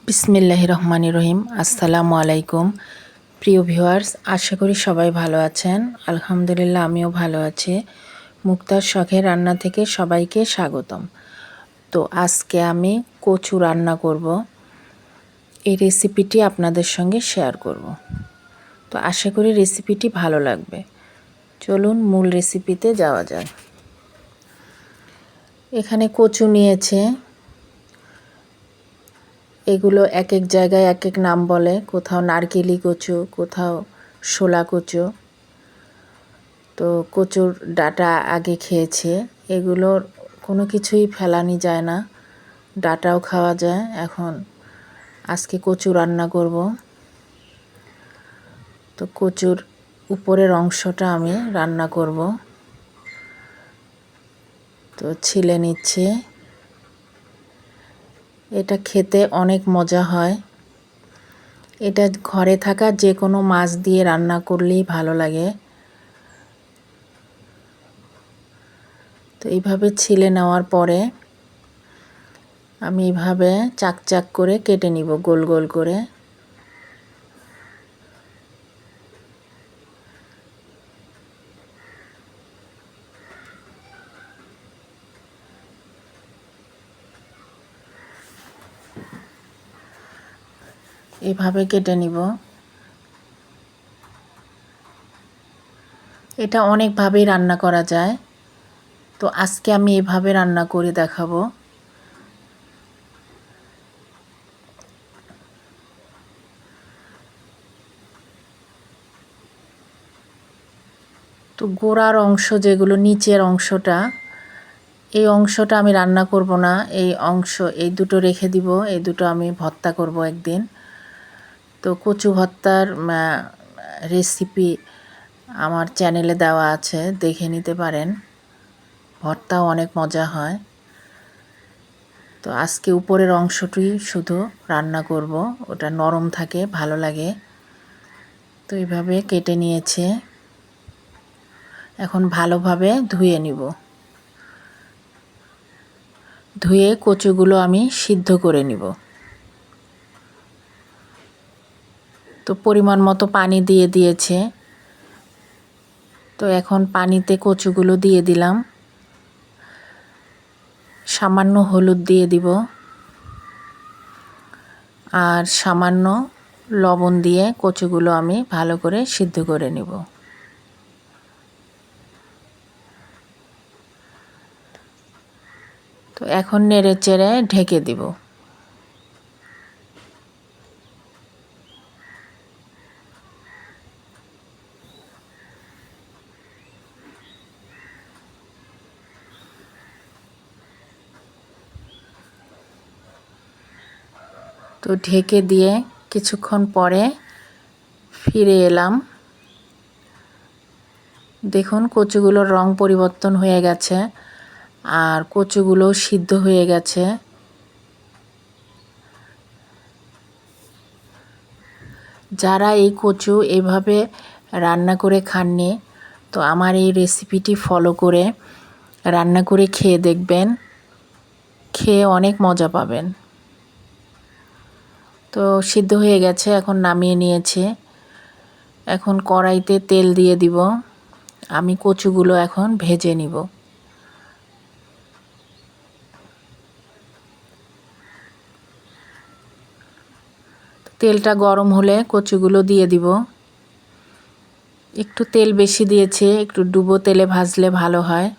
বিসমিল্লাহির রহমানির রহিম। আসসালামু আলাইকুম প্রিয় ভিউয়ার্স, আশা করি সবাই ভালো আছেন। আলহামদুলিল্লাহ আমিও ভালো আছি। মুক্তার শখের রান্না থেকে সবাইকে স্বাগতম। তো আজকে আমি কচু রান্না করব, এই রেসিপিটি আপনাদের সঙ্গে শেয়ার করব। তো আশা করি রেসিপিটি ভালো লাগবে। চলুন মূল রেসিপিতে যাওয়া যাক। এখানে কচু নিয়েছে, এগুলো এক এক জায়গায় এক এক নাম বলে, কোথাও নারকেলি কচু, কোথাও শোলা কচু। তো কচুর ডাঁটা আগে খেয়েছে, এগুলোর কোনো কিছুই ফেলানি যায় না, ডাঁটাও খাওয়া যায়। এখন আজকে কচু রান্না করব। তো কচুর উপরের অংশটা আমি রান্না করব। তো ছিলে নিচ্ছে। এটা খেতে অনেক মজা হয়। এটা ঘরে থাকা যে কোনো মাছ দিয়ে রান্না করলেই ভালো লাগে। তো এইভাবে ছিলে নেওয়ার পরে আমি এইভাবে চাক চাক করে কেটে নিব, গোল গোল করে। এভাবে কেটে নিব। এটা অনেকভাবেই রান্না করা যায়, তো আজকে আমি এভাবে রান্না করে দেখাবো। তো গোড়ার অংশ যেগুলো, নিচের অংশটা, এই অংশটা আমি রান্না করব না। এই অংশ, এই দুটো রেখে দিব। এই দুটো আমি ভর্তা করব একদিন। তো কচু ভর্তার রেসিপি আমার চ্যানেলে দেওয়া আছে, দেখে নিতে পারেন। ভর্তাও অনেক মজা হয়। তো আজকে উপরের অংশটি শুধু রান্না করব, ওটা নরম থাকে, ভালো লাগে। তো এইভাবে কেটে নিয়েছে, এখন ভালোভাবে ধুয়ে নিব। ধুয়ে কচুগুলো আমি সিদ্ধ করে নিব। তো পরিমাণ মতো পানি দিয়ে দিয়েছে। তো এখন পানিতে কচুগুলো দিয়ে দিলাম, সামান্য হলুদ দিয়ে দিব, আর সামান্য লবণ দিয়ে কচুগুলো আমি ভালো করে সিদ্ধ করে নিব। তো এখন নেড়ে চেড়ে ঢেকে দিব। তো ঢেকে দিয়ে কিছুক্ষণ পরে ফিরে এলাম। দেখুন কচুগুলোর রং পরিবর্তন হয়ে গেছে, আর কচুগুলো সিদ্ধ হয়ে গেছে। যারা এই কচু এভাবে রান্না করে খাননি, তো আমার এই রেসিপিটি ফলো করে রান্না করে খেয়ে দেখবেন, খেয়ে অনেক মজা পাবেন। তো সিদ্ধ হয়ে গেছে, এখন নামিয়ে নিয়েছে। এখন কড়াইতে তেল দিয়ে দিব। আমি কচুগুলো এখন ভেজে নিব। তেলটা গরম হলে কচুগুলো দিয়ে দিব। একটু তেল বেশি দিয়েছে, একটু ডুবো তেলে ভাজলে ভালো হয়।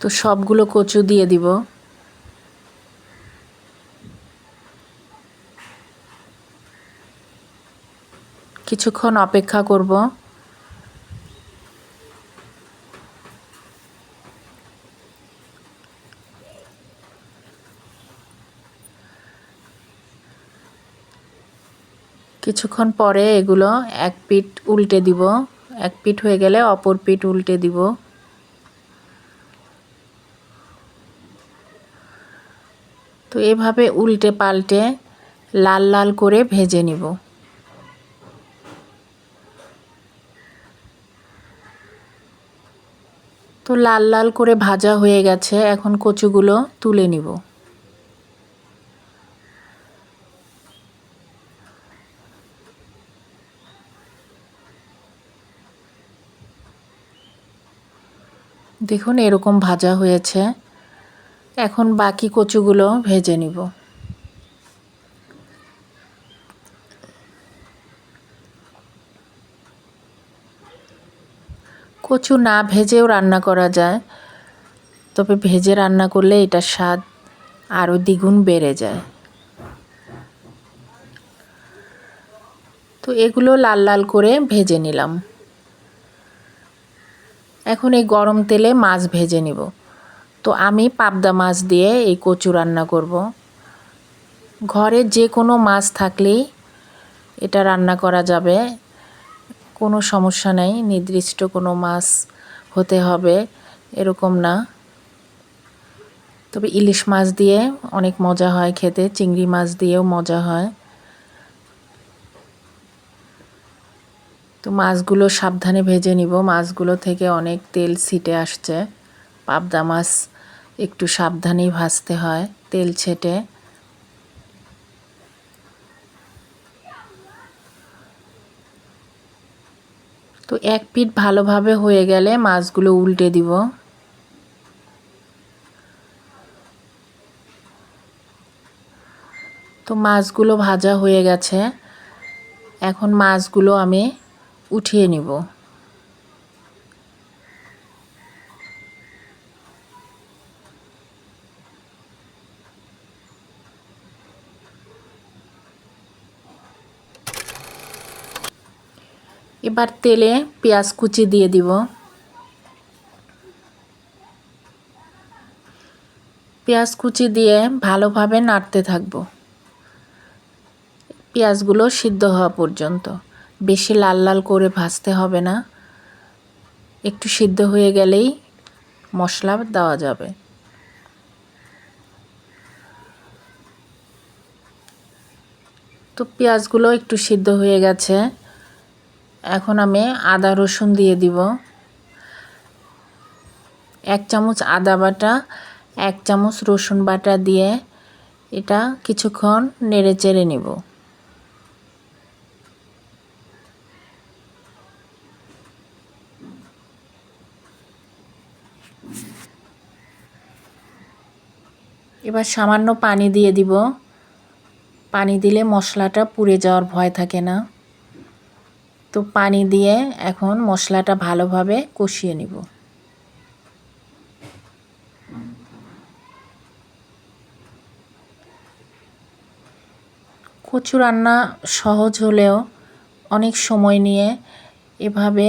তো সবগুলো কচু দিয়ে দিব। কিছুক্ষণ অপেক্ষা করব। কিছুক্ষণ পরে এগুলো এক পিঠ উল্টে দিব। এক পিঠ হয়ে গেলে অপর পিঠ উল্টে দিব। তো এভাবে উল্টে পাল্টে লাল লাল করে ভেজে নিব। তো লাল লাল করে ভাজা হয়ে গেছে, এখন কচুগুলো তুলে নিব। দেখুন এরকম ভাজা হয়েছে, এখন বাকি কচুগুলো ভেজে নিব। কচু না ভেজেও রান্না করা যায়, তবে ভেজে রান্না করলে এটার স্বাদ আরও দ্বিগুণ বেড়ে যায়। তো এগুলো লাল লাল করে ভেজে নিলাম। এখন এই গরম তেলে মাছ ভেজে নিব। তো আমি পাবদা মাছ দিয়ে এই কচু রান্না করব। ঘরে যে কোনো মাছ থাকলেই এটা রান্না করা যাবে, কোনো সমস্যা নেই, নির্দিষ্ট কোনো মাছ হতে হবে এরকম না। তবে ইলিশ মাছ দিয়ে অনেক মজা হয় খেতে, চিংড়ি মাছ দিয়েও মজা হয়। তো মাছগুলো সাবধানে ভেজে নিব, মাছগুলো থেকে অনেক তেল ছিটে আসছে। পাবদা মাছ একটু সাবধানেই ভাজতে হয় তেল ছেটে। তো এক পিঠ ভালোভাবে হয়ে গেলে মাছগুলো উল্টে দিব। তো মাছগুলো ভাজা হয়ে গেছে, এখন মাছগুলো আমি উঠিয়ে নিব। এবার তেলে পেঁয়াজ কুচি দিয়ে দিব। পেঁয়াজ কুচি দিয়ে ভালোভাবে নাড়তে থাকব পেঁয়াজগুলো সিদ্ধ হওয়া পর্যন্ত। বেশি লাল লাল করে ভাজতে হবে না, একটু সিদ্ধ হয়ে গেলেই মশলা দেওয়া যাবে। তো পেঁয়াজগুলো একটু সিদ্ধ হয়ে গেছে, এখন আমি আদা রসুন দিয়ে দিব। 1 চামচ আদা বাটা, 1 চামচ রসুন বাটা দিয়ে এটা কিছুক্ষণ নেড়ে চেড়ে নিব। এবার সামান্য পানি দিয়ে দিব। পানি দিলে মশলাটা পুড়ে যাওয়ার ভয় থাকে না। তো পানি দিয়ে এখন মশলাটা ভালোভাবে কষিয়ে নিব। কচু রান্না সহজ হলেও অনেক সময় নিয়ে এভাবে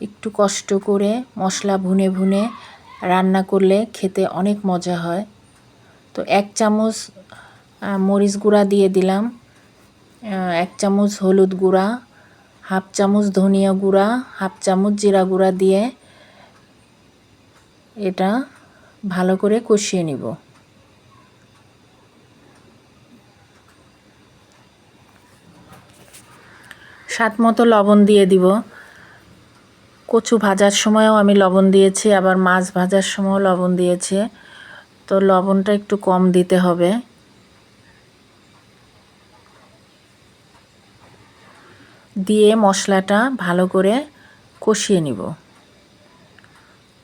একটু কষ্ট করে মশলা ভুনে ভুনে রান্না করলে খেতে অনেক মজা হয়। তো 1 চামচ মরিচ গুঁড়া দিয়ে দিলাম, 1 চামচ হলুদ গুঁড়া, 1/2 চামচ ধনিয়া গুঁড়া, 1/2 চামচ জিরা গুঁড়া দিয়ে এটা ভালো করে কষিয়ে নিব। স্বাদ মতো লবণ দিয়ে দিব। কচু ভাজার সময়ও আমি লবণ দিয়েছি, আবার মাছ ভাজার সময়ও লবণ দিয়েছি। তো লবণটা একটু কম দিতে হবে। দিয়ে মশলাটা ভালো করে কষিয়ে নিব।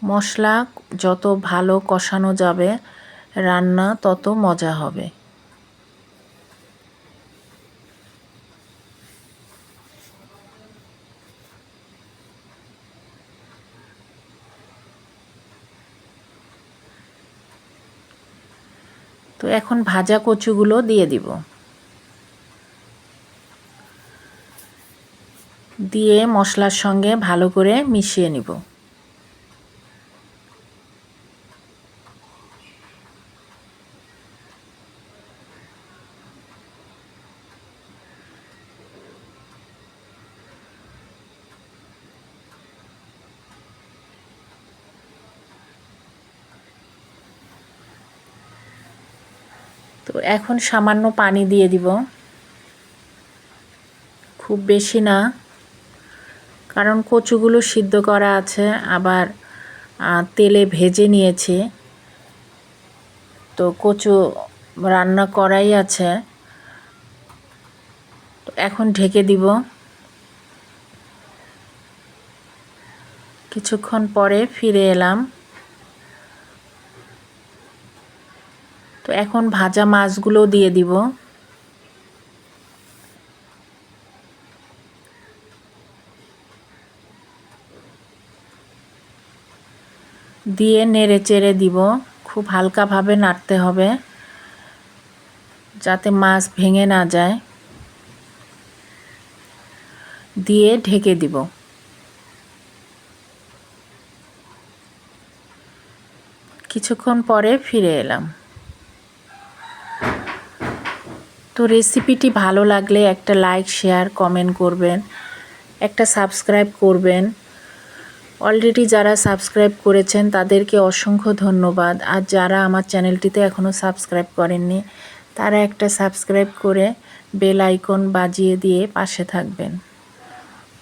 মশলা যত ভালো কষানো যাবে রান্না তত মজা হবে। তো এখন ভাজা কচুগুলো দিয়ে দিব। দিয়ে মশলার সঙ্গে ভালো করে মিশিয়ে নিব। তো এখন সামান্য পানি দিয়ে দিব, খুব বেশি না, কারণ কচুগুলো সিদ্ধ করা আছে, আবার তেলে ভেজে নিয়েছি। তো কচু রান্না করাই আছে, তো এখন ঢেকে দিব। কিছুক্ষণ পরে ফিরে এলাম। তো এখন ভাজা মাছগুলো দিয়ে দিব। দিয়ে নেড়ে চেড়ে দিব। খুব হালকাভাবে নাড়তে হবে যাতে মাছ ভেঙে না যায়। দিয়ে ঢেকে দিব। কিছুক্ষণ পরে ফিরে এলাম। তো রেসিপিটি ভালো লাগলে একটা লাইক, শেয়ার, কমেন্ট করবেন, একটা সাবস্ক্রাইব করবেন। অলরেডি যারা সাবস্ক্রাইব করেছেন তাদেরকে অসংখ্য ধন্যবাদ। আর যারা আমার চ্যানেলটিতে এখনও সাবস্ক্রাইব করেননি তারা একটা সাবস্ক্রাইব করে বেল আইকন বাজিয়ে দিয়ে পাশে থাকবেন।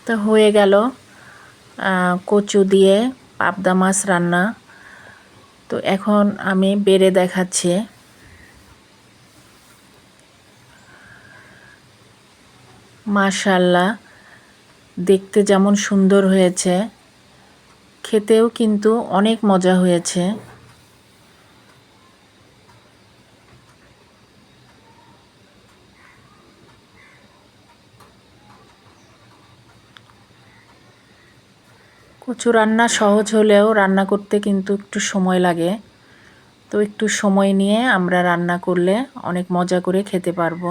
তো হয়ে গেল কচু দিয়ে পাবদা মাছ রান্না। তো এখন আমি বেড়ে দেখাচ্ছি। মাশাআল্লাহ, দেখতে যেমন সুন্দর হয়েছে, খেতেও কিন্তু অনেক মজা হয়েছে। কচু রান্না সহজ হলেও রান্না করতে কিন্তু একটু সময় লাগে। তো একটু সময় নিয়ে আমরা রান্না করলে অনেক মজা করে খেতে পারবো।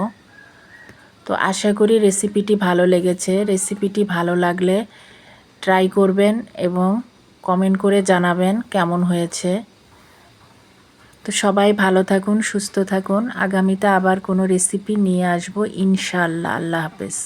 তো আশা করি রেসিপিটি ভালো লেগেছে। রেসিপিটি ভালো লাগলে ট্রাই করবেন এবং কমেন্ট করে জানাবেন কেমন হয়েছে। তো সবাই ভালো থাকুন, সুস্থ থাকুন। আগামীতে আবার কোনো রেসিপি নিয়ে আসবো ইনশাআল্লাহ। আল্লাহ হাফেজ।